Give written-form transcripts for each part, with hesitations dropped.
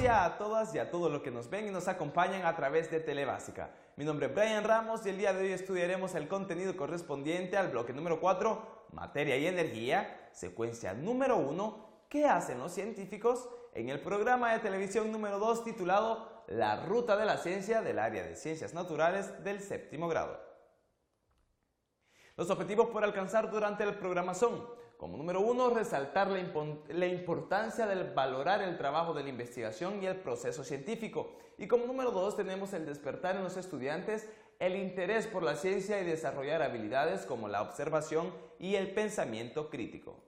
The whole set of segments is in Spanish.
día a todas y a todos los que nos ven y nos acompañan a través de Telebásica. Mi nombre es Brian Ramos y el día de hoy estudiaremos el contenido correspondiente al bloque número 4, Materia y Energía, secuencia número 1, ¿qué hacen los científicos?, en el programa de televisión número 2 titulado La Ruta de la Ciencia del área de Ciencias Naturales del séptimo grado. Los objetivos por alcanzar durante el programa son: como número 1, resaltar la importancia de valorar el trabajo de la investigación y el proceso científico. Y como número 2 tenemos el despertar en los estudiantes el interés por la ciencia y desarrollar habilidades como la observación y el pensamiento crítico.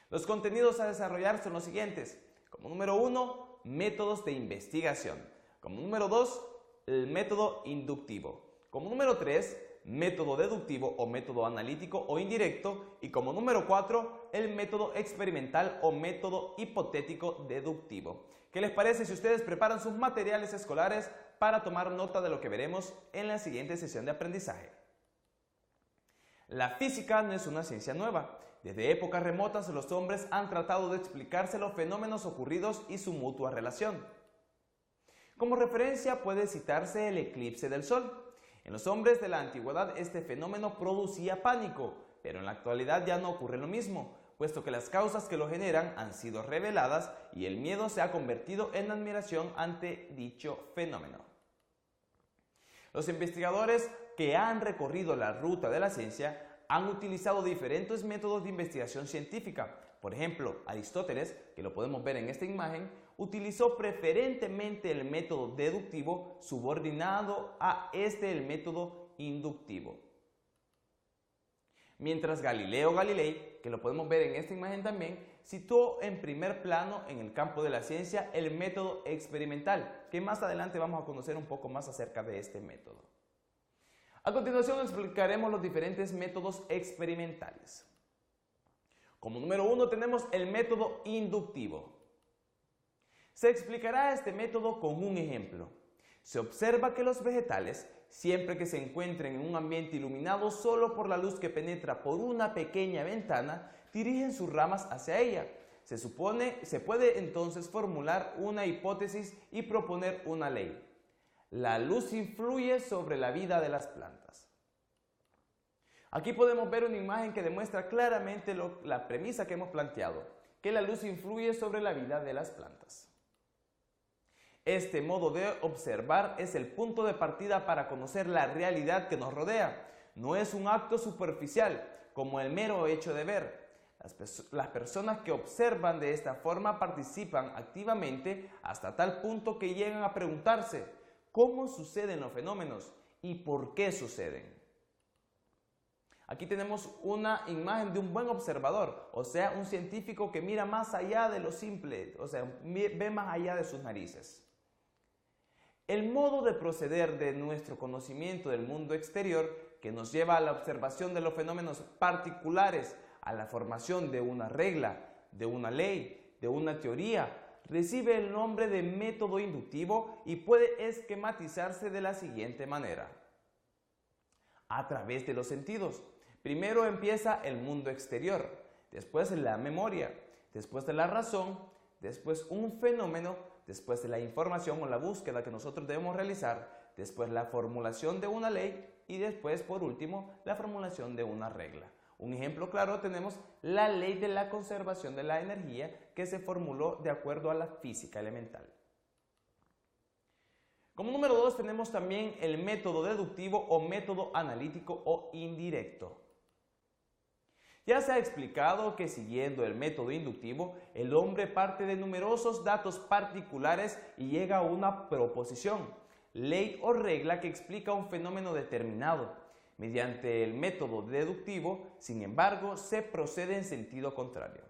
Los contenidos a desarrollar son los siguientes. Como número 1, métodos de investigación. Como número 2, el método inductivo. Como número 3, método deductivo o método analítico o indirecto, y como número 4, el método experimental o método hipotético deductivo. ¿Qué les parece si ustedes preparan sus materiales escolares para tomar nota de lo que veremos en la siguiente sesión de aprendizaje? La física no es una ciencia nueva. Desde épocas remotas los hombres han tratado de explicarse los fenómenos ocurridos y su mutua relación. Como referencia puede citarse el eclipse del Sol. En los hombres de la antigüedad este fenómeno producía pánico, pero en la actualidad ya no ocurre lo mismo, puesto que las causas que lo generan han sido reveladas y el miedo se ha convertido en admiración ante dicho fenómeno. Los investigadores que han recorrido la ruta de la ciencia han utilizado diferentes métodos de investigación científica. Por ejemplo, Aristóteles, que lo podemos ver en esta imagen, utilizó preferentemente el método deductivo subordinado a el método inductivo. Mientras Galileo Galilei, que lo podemos ver en esta imagen también, situó en primer plano en el campo de la ciencia el método experimental, que más adelante vamos a conocer un poco más acerca de este método. A continuación explicaremos los diferentes métodos experimentales. Como número 1 tenemos el método inductivo. Se explicará este método con un ejemplo. Se observa que los vegetales, siempre que se encuentren en un ambiente iluminado solo por la luz que penetra por una pequeña ventana, dirigen sus ramas hacia ella. Se puede entonces formular una hipótesis y proponer una ley. La luz influye sobre la vida de las plantas. Aquí podemos ver una imagen que demuestra claramente la premisa que hemos planteado, que la luz influye sobre la vida de las plantas. Este modo de observar es el punto de partida para conocer la realidad que nos rodea. No es un acto superficial, como el mero hecho de ver. Las personas que observan de esta forma participan activamente hasta tal punto que llegan a preguntarse: ¿cómo suceden los fenómenos y por qué suceden? Aquí tenemos una imagen de un buen observador, o sea, un científico que mira más allá de lo simple, o sea, ve más allá de sus narices. El modo de proceder de nuestro conocimiento del mundo exterior, que nos lleva a la observación de los fenómenos particulares, a la formación de una regla, de una ley, de una teoría, recibe el nombre de método inductivo y puede esquematizarse de la siguiente manera. A través de los sentidos. Primero empieza el mundo exterior, después la memoria, después de la razón, después un fenómeno, después de la información o la búsqueda que nosotros debemos realizar, después la formulación de una ley y después, por último, la formulación de una regla. Un ejemplo claro tenemos la ley de la conservación de la energía que se formuló de acuerdo a la física elemental. Como número 2 tenemos también el método deductivo o método analítico o indirecto. Ya se ha explicado que siguiendo el método inductivo, el hombre parte de numerosos datos particulares y llega a una proposición, ley o regla que explica un fenómeno determinado. Mediante el método deductivo, sin embargo, se procede en sentido contrario.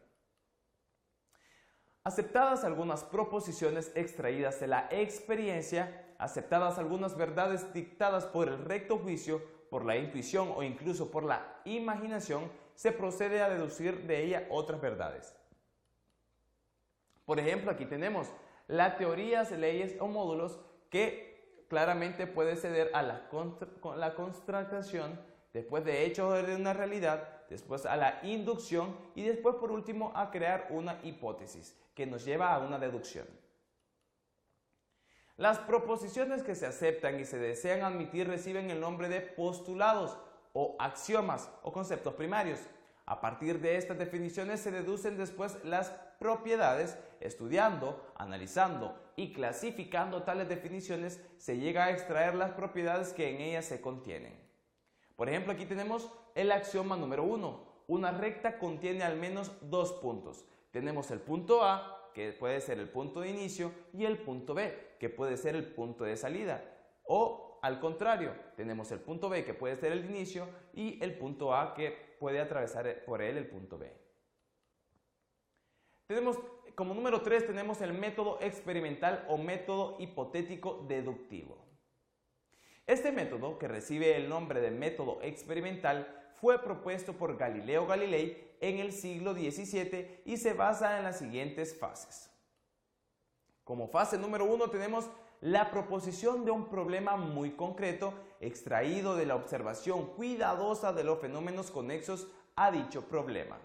Aceptadas algunas proposiciones extraídas de la experiencia, aceptadas algunas verdades dictadas por el recto juicio, por la intuición o incluso por la imaginación, se procede a deducir de ella otras verdades. Por ejemplo, aquí tenemos las teorías, leyes o módulos que claramente puede ceder a la constatación, después de hechos de una realidad, después a la inducción y después por último a crear una hipótesis que nos lleva a una deducción. Las proposiciones que se aceptan y se desean admitir reciben el nombre de postulados o axiomas o conceptos primarios. A partir de estas definiciones se deducen después las propiedades. Estudiando, analizando y clasificando tales definiciones se llega a extraer las propiedades que en ellas se contienen. Por ejemplo, aquí tenemos el axioma número 1. Una recta contiene al menos dos puntos. Tenemos el punto A, que puede ser el punto de inicio, y el punto B, que puede ser el punto de salida. O al contrario, tenemos el punto B, que puede ser el inicio, y el punto A, que puede atravesar por él el punto B. Como número 3 tenemos el método experimental o método hipotético deductivo. Este método, que recibe el nombre de método experimental, fue propuesto por Galileo Galilei en el siglo XVII y se basa en las siguientes fases. Como fase número 1 tenemos la proposición de un problema muy concreto extraído de la observación cuidadosa de los fenómenos conexos a dicho problema.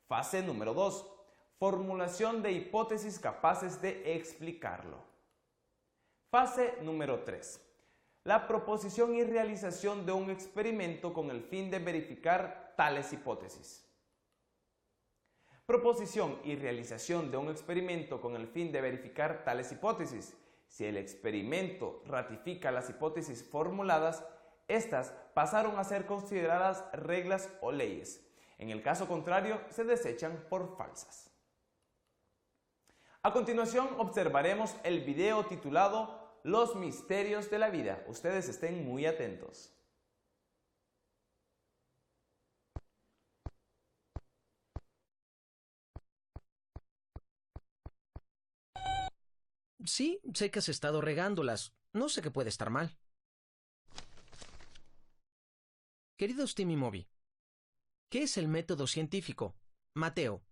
Fase número 2. Formulación de hipótesis capaces de explicarlo. Fase número 3. La proposición y realización de un experimento con el fin de verificar tales hipótesis. Proposición y realización de un experimento con el fin de verificar tales hipótesis. Si el experimento ratifica las hipótesis formuladas, estas pasaron a ser consideradas reglas o leyes. En el caso contrario, se desechan por falsas. A continuación observaremos el video titulado Los misterios de la vida. Ustedes estén muy atentos. Sí, sé que has estado regándolas. No sé qué puede estar mal. Queridos Tim y Moby, ¿qué es el método científico? Mateo.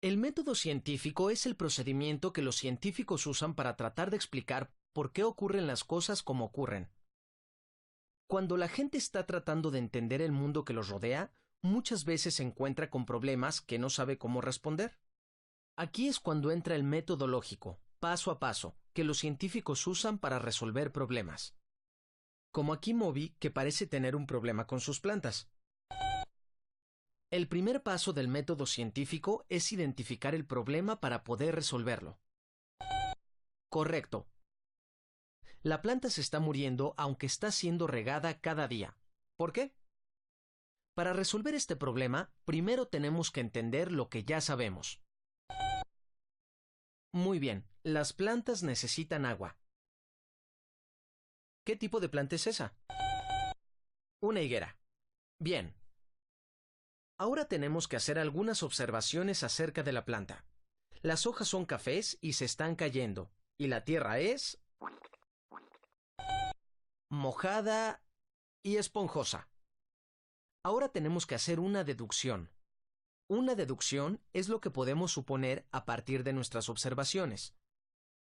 El método científico es el procedimiento que los científicos usan para tratar de explicar por qué ocurren las cosas como ocurren. Cuando la gente está tratando de entender el mundo que los rodea, muchas veces se encuentra con problemas que no sabe cómo responder. Aquí es cuando entra el método lógico, paso a paso, que los científicos usan para resolver problemas. Como aquí Moby, que parece tener un problema con sus plantas. El primer paso del método científico es identificar el problema para poder resolverlo. Correcto. La planta se está muriendo aunque está siendo regada cada día. ¿Por qué? Para resolver este problema, primero tenemos que entender lo que ya sabemos. Muy bien, las plantas necesitan agua. ¿Qué tipo de planta es esa? Una higuera. Bien. Ahora tenemos que hacer algunas observaciones acerca de la planta. Las hojas son cafés y se están cayendo, y la tierra es mojada y esponjosa. Ahora tenemos que hacer una deducción. Una deducción es lo que podemos suponer a partir de nuestras observaciones.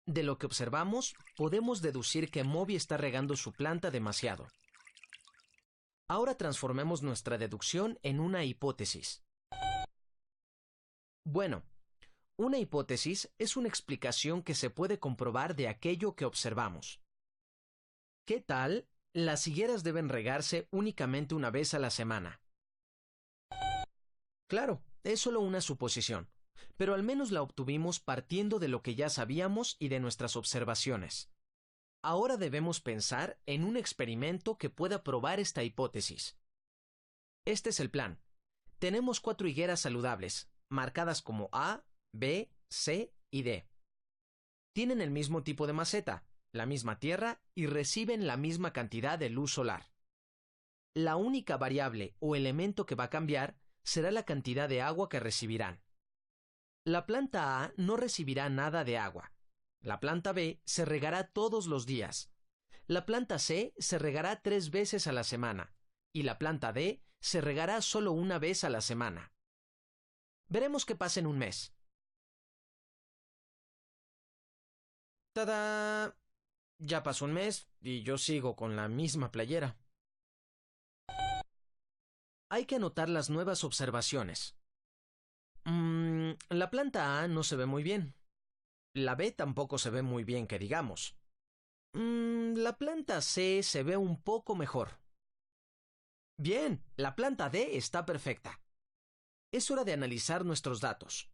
De lo que observamos, podemos deducir que Moby está regando su planta demasiado. Ahora transformemos nuestra deducción en una hipótesis. Bueno, una hipótesis es una explicación que se puede comprobar de aquello que observamos. ¿Qué tal? Las higueras deben regarse únicamente una vez a la semana. Claro, es solo una suposición, pero al menos la obtuvimos partiendo de lo que ya sabíamos y de nuestras observaciones. Ahora debemos pensar en un experimento que pueda probar esta hipótesis. Este es el plan. Tenemos 4 higueras saludables, marcadas como A, B, C y D. Tienen el mismo tipo de maceta, la misma tierra y reciben la misma cantidad de luz solar. La única variable o elemento que va a cambiar será la cantidad de agua que recibirán. La planta A no recibirá nada de agua. La planta B se regará todos los días. La planta C se regará 3 veces a la semana. Y la planta D se regará solo una vez a la semana. Veremos qué pasa en un mes. ¡Tada! Ya pasó un mes y yo sigo con la misma playera. Hay que anotar las nuevas observaciones. La planta A no se ve muy bien. La B tampoco se ve muy bien que digamos. La planta C se ve un poco mejor. Bien, la planta D está perfecta. Es hora de analizar nuestros datos.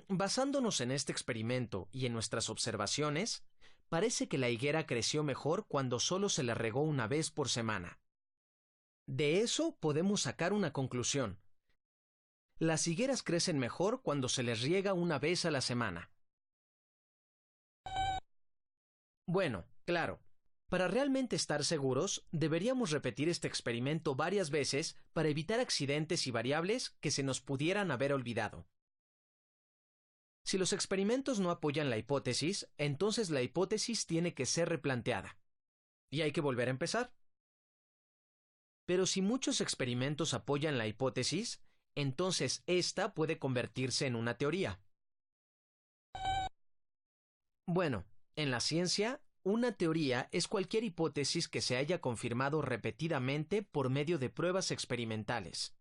Basándonos en este experimento y en nuestras observaciones, parece que la higuera creció mejor cuando solo se le regó una vez por semana. De eso podemos sacar una conclusión. Las higueras crecen mejor cuando se les riega una vez a la semana. Bueno, claro, para realmente estar seguros, deberíamos repetir este experimento varias veces para evitar accidentes y variables que se nos pudieran haber olvidado. Si los experimentos no apoyan la hipótesis, entonces la hipótesis tiene que ser replanteada. Y hay que volver a empezar. Pero si muchos experimentos apoyan la hipótesis, entonces esta puede convertirse en una teoría. Bueno, en la ciencia, una teoría es cualquier hipótesis que se haya confirmado repetidamente por medio de pruebas experimentales.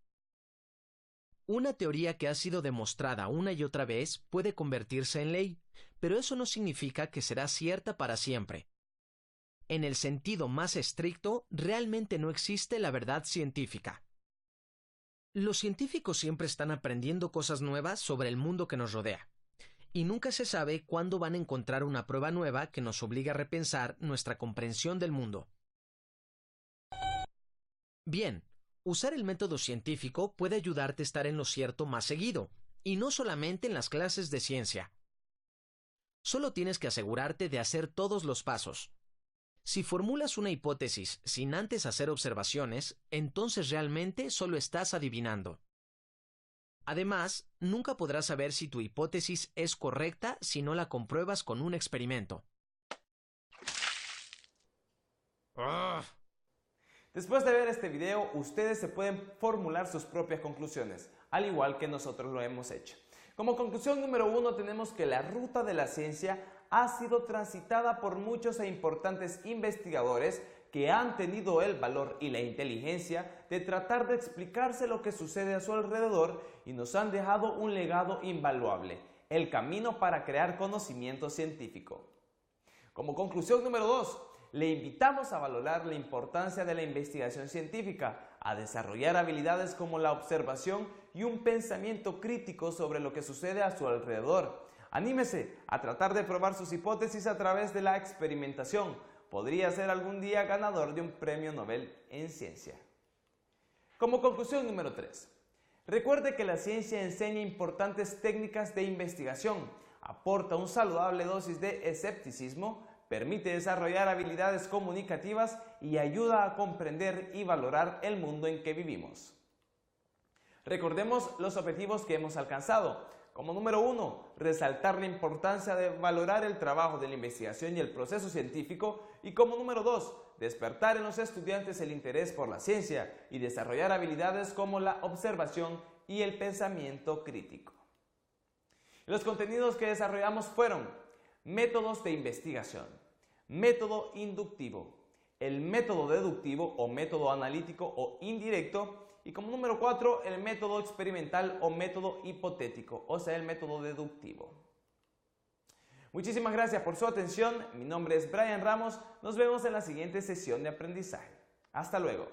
Una teoría que ha sido demostrada una y otra vez puede convertirse en ley, pero eso no significa que será cierta para siempre. En el sentido más estricto, realmente no existe la verdad científica. Los científicos siempre están aprendiendo cosas nuevas sobre el mundo que nos rodea, y nunca se sabe cuándo van a encontrar una prueba nueva que nos obligue a repensar nuestra comprensión del mundo. Bien, usar el método científico puede ayudarte a estar en lo cierto más seguido, y no solamente en las clases de ciencia. Solo tienes que asegurarte de hacer todos los pasos. Si formulas una hipótesis sin antes hacer observaciones, entonces realmente solo estás adivinando. Además, nunca podrás saber si tu hipótesis es correcta si no la compruebas con un experimento. Después de ver este video, ustedes se pueden formular sus propias conclusiones, al igual que nosotros lo hemos hecho. Como conclusión número 1 tenemos que la ruta de la ciencia ha sido transitada por muchos e importantes investigadores que han tenido el valor y la inteligencia de tratar de explicarse lo que sucede a su alrededor y nos han dejado un legado invaluable, el camino para crear conocimiento científico. Como conclusión número 2, le invitamos a valorar la importancia de la investigación científica, a desarrollar habilidades como la observación y un pensamiento crítico sobre lo que sucede a su alrededor. Anímese a tratar de probar sus hipótesis a través de la experimentación. Podría ser algún día ganador de un premio Nobel en ciencia. Como conclusión número 3, recuerde que la ciencia enseña importantes técnicas de investigación, aporta una saludable dosis de escepticismo, permite desarrollar habilidades comunicativas y ayuda a comprender y valorar el mundo en que vivimos. Recordemos los objetivos que hemos alcanzado. Como número 1, resaltar la importancia de valorar el trabajo de la investigación y el proceso científico. Y como número 2, despertar en los estudiantes el interés por la ciencia y desarrollar habilidades como la observación y el pensamiento crítico. Los contenidos que desarrollamos fueron métodos de investigación, método inductivo, el método deductivo o método analítico o indirecto, y como número 4, el método experimental o método hipotético, o sea, el método deductivo. Muchísimas gracias por su atención. Mi nombre es Brian Ramos. Nos vemos en la siguiente sesión de aprendizaje. Hasta luego.